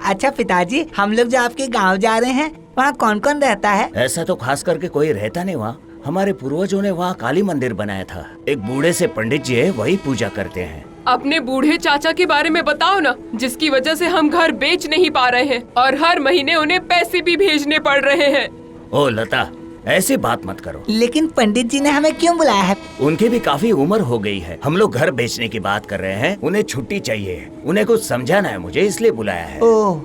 अच्छा पिताजी, हम लोग जो आपके गांव जा रहे हैं वहाँ कौन कौन रहता है? ऐसा तो खास करके कोई रहता नहीं वहाँ। हमारे पूर्वजों ने वहाँ काली मंदिर बनाया था। एक बूढ़े से पंडित जी है, वही पूजा करते हैं। अपने बूढ़े चाचा के बारे में बताओ ना, जिसकी वजह से हम घर बेच नहीं पा रहे हैं और हर महीने उन्हें पैसे भी भेजने पड़ रहे हैं। ओ लता, ऐसी बात मत करो। लेकिन पंडित जी ने हमें क्यों बुलाया है? उनकी भी काफी उम्र हो गई है। हम लोग घर बेचने की बात कर रहे हैं, उन्हें छुट्टी चाहिए। उन्हें कुछ समझाना है मुझे, इसलिए बुलाया है। ओह,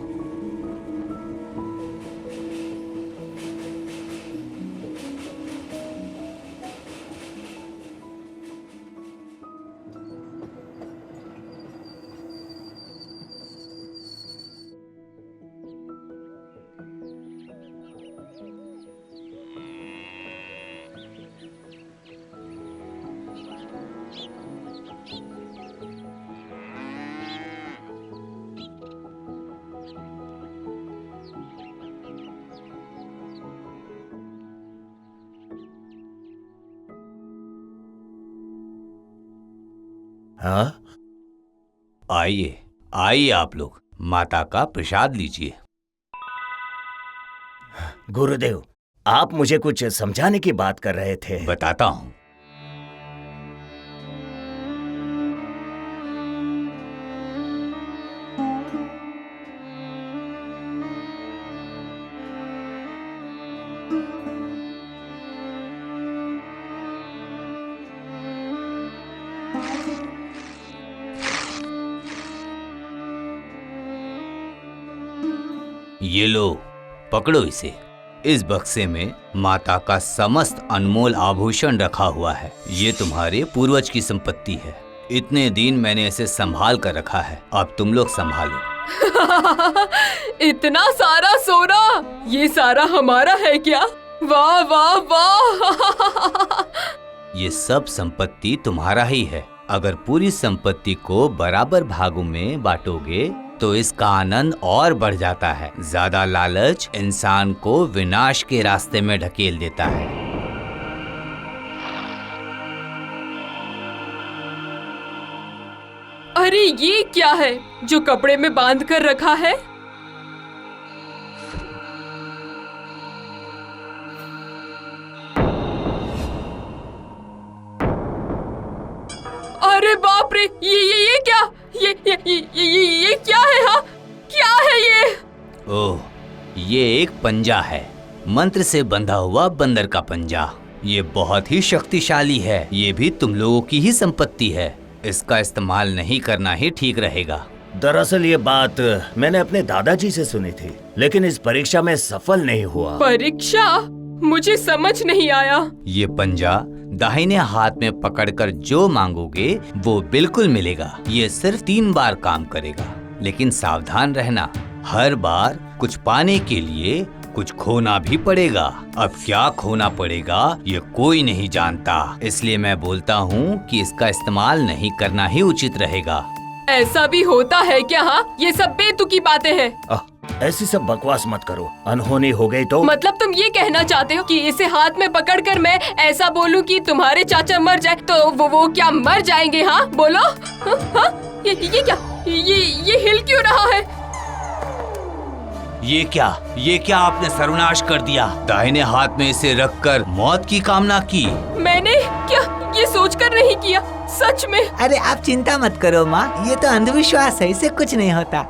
हाँ, आइए आइए, आप लोग माता का प्रसाद लीजिए। गुरुदेव, आप मुझे कुछ समझाने की बात कर रहे थे। बताता हूँ। ये लो, पकड़ो इसे। इस बक्से में माता का समस्त अनमोल आभूषण रखा हुआ है। ये तुम्हारे पूर्वज की संपत्ति है। इतने दिन मैंने इसे संभाल कर रखा है, अब तुम लोग संभालो। इतना सारा सोना, ये सारा हमारा है क्या? वाह वाह वाह! ये सब संपत्ति तुम्हारा ही है। अगर पूरी संपत्ति को बराबर भागों में बांटोगे तो इसका आनंद और बढ़ जाता है। ज्यादा लालच इंसान को विनाश के रास्ते में ढकेल देता है। अरे ये क्या है जो कपड़े में बांध कर रखा है? अरे बाप रे, ये क्या? ये क्या है? हाँ, क्या है ये? ओह, ये एक पंजा है, मंत्र से बंधा हुआ बंदर का पंजा। ये बहुत ही शक्तिशाली है। ये भी तुम लोगों की ही संपत्ति है। इसका इस्तेमाल नहीं करना ही ठीक रहेगा। दरअसल ये बात मैंने अपने दादाजी से सुनी थी, लेकिन इस परीक्षा में सफल नहीं हुआ। परीक्षा? मुझे समझ नहीं आया। ये पंजा दाहिने हाथ में पकड़कर जो मांगोगे वो बिल्कुल मिलेगा। ये सिर्फ 3 बार काम करेगा, लेकिन सावधान रहना, हर बार कुछ पाने के लिए कुछ खोना भी पड़ेगा। अब क्या खोना पड़ेगा ये कोई नहीं जानता, इसलिए मैं बोलता हूँ कि इसका इस्तेमाल नहीं करना ही उचित रहेगा। ऐसा भी होता है क्या? हाँ, ये सब बेतुकी बातें हैं। ऐसी सब बकवास मत करो, अनहोनी हो गई तो। मतलब तुम ये कहना चाहते हो कि इसे हाथ में पकड़कर मैं ऐसा बोलूं कि तुम्हारे चाचा मर जाए तो वो क्या मर जाएंगे? हाँ बोलो। हाँ? ये क्या? ये हिल क्यों रहा है? ये क्या आपने सर्वनाश कर दिया? दाहिने हाथ में इसे रखकर मौत की कामना की। मैंने क्या ये सोचकर नहीं किया, सच में। अरे आप चिंता मत करो माँ, ये तो अंधविश्वास है, इससे कुछ नहीं होता।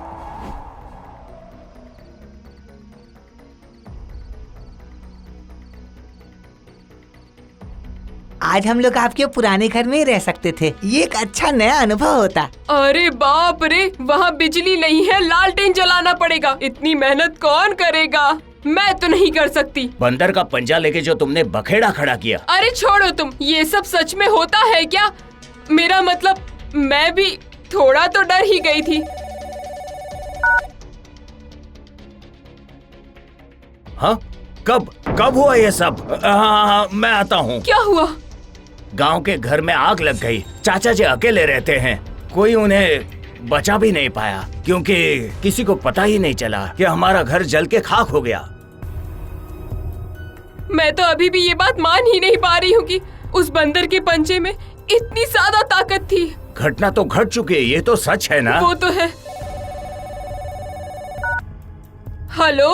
आज हम लोग आपके पुराने घर में ही रह सकते थे, ये एक अच्छा नया अनुभव होता। अरे बाप रे, वहाँ बिजली नहीं है, लालटेन जलाना पड़ेगा। इतनी मेहनत कौन करेगा? मैं तो नहीं कर सकती। बंदर का पंजा लेके जो तुमने बखेड़ा खड़ा किया। अरे छोड़ो तुम, ये सब सच में होता है क्या? मेरा मतलब मैं भी थोड़ा तो डर ही गई थी। हाँ, कब हुआ ये सब? हाँ, मैं आता हूँ। क्या हुआ? गांव के घर में आग लग गई। चाचा जी अकेले रहते हैं, कोई उन्हें बचा भी नहीं पाया, क्योंकि किसी को पता ही नहीं चला कि हमारा घर जल के खाक हो गया। मैं तो अभी भी ये बात मान ही नहीं पा रही हूँ कि उस बंदर के पंजे में इतनी ज्यादा ताकत थी। घटना तो घट चुकी है, ये तो सच है ना? वो तो है। हेलो,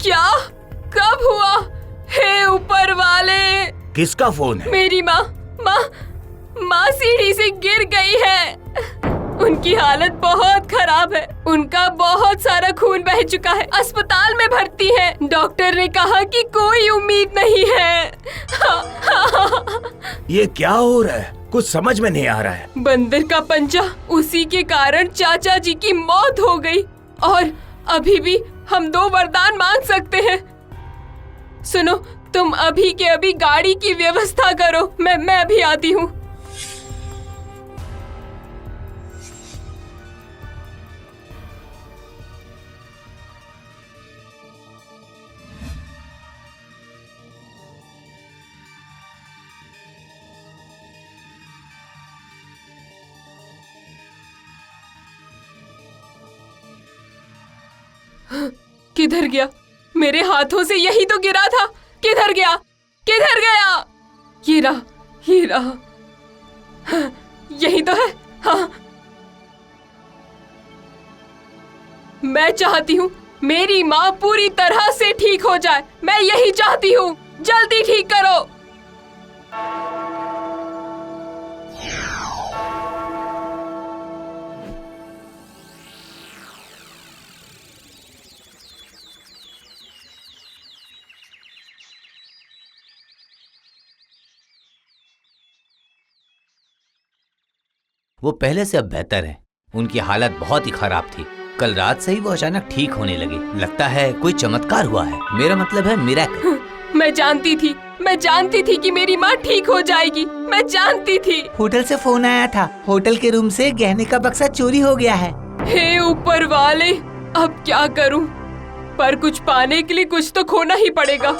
क्या कब हुआ? हे ऊपर वाले, किसका फोन है? मेरी माँ सीढ़ी से गिर गई है। उनकी हालत बहुत खराब है। उनका बहुत सारा खून बह चुका है। अस्पताल में भर्ती है। डॉक्टर ने कहा कि कोई उम्मीद नहीं है। ये क्या हो रहा है? कुछ समझ में नहीं आ रहा है। बंदर का पंजा, उसी के कारण चाचा जी की मौत हो गई। और अभी भी हम 2 वरदान मांग सकते हैं। सुनो, तुम अभी के अभी गाड़ी की व्यवस्था करो। मैं अभी आती हूँ। किधर गया? मेरे हाथों से यही तो गिरा था। किधर गया? किधर गया? ये रहा। हाँ, यही तो है। हाँ, मैं चाहती हूँ मेरी माँ पूरी तरह से ठीक हो जाए। मैं यही चाहती हूँ। जल्दी ठीक करो। वो पहले से अब बेहतर है। उनकी हालत बहुत ही खराब थी। कल रात से ही वो अचानक ठीक होने लगे। लगता है कोई चमत्कार हुआ है। मेरा मतलब है मिरेकल। मैं जानती थी कि मेरी माँ ठीक हो जाएगी। मैं जानती थी। होटल से फोन आया था। होटल के रूम से गहने का बक्सा चोरी हो गया है। हे ऊपर वाले, अब क्या करूं? पर कुछ पाने के लिए कुछ तो खोना ही पड़ेगा।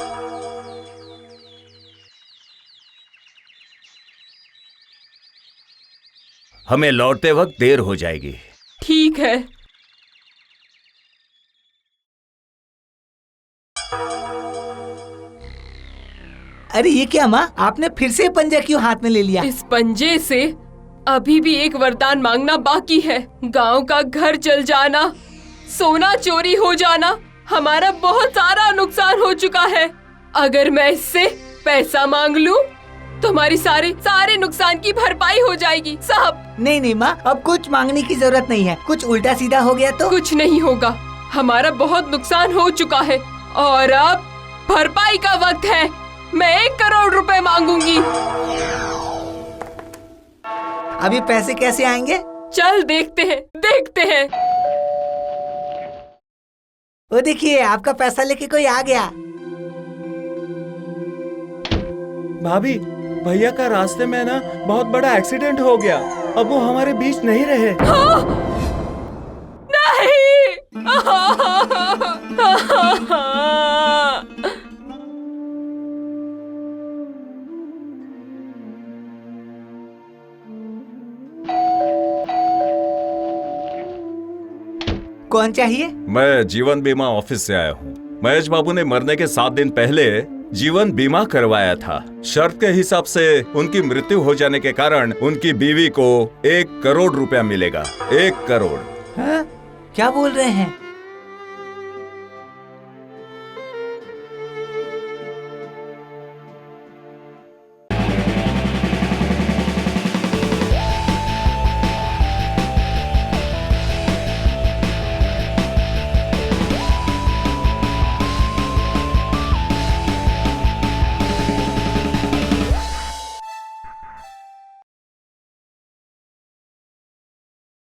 हमें लौटते वक्त देर हो जाएगी। ठीक है। अरे ये क्या माँ, आपने फिर से पंजा क्यों हाथ में ले लिया? इस पंजे से अभी भी एक वरदान मांगना बाकी है। गांव का घर जल जाना, सोना चोरी हो जाना, हमारा बहुत सारा नुकसान हो चुका है। अगर मैं इससे पैसा मांग लूं तो हमारी सारे नुकसान की भरपाई हो जाएगी। साहब, नहीं माँ, अब कुछ मांगने की जरूरत नहीं है। कुछ उल्टा सीधा हो गया तो कुछ नहीं होगा। हमारा बहुत नुकसान हो चुका है और अब भरपाई का वक्त है। मैं 1 करोड़ रुपए मांगूंगी। अभी पैसे कैसे आएंगे? चल देखते हैं। वो देखिए, आपका पैसा लेके कोई आ गया। भाभी, भैया का रास्ते में ना बहुत बड़ा एक्सीडेंट हो गया। अब वो हमारे बीच नहीं रहे। कौन चाहिए? मैं जीवन बीमा ऑफिस से आया हूँ। महेश बाबू ने मरने के 7 दिन पहले जीवन बीमा करवाया था। शर्त के हिसाब से उनकी मृत्यु हो जाने के कारण उनकी बीवी को 1 करोड़ रुपया मिलेगा। 1 करोड़। हाँ? क्या बोल रहे हैं?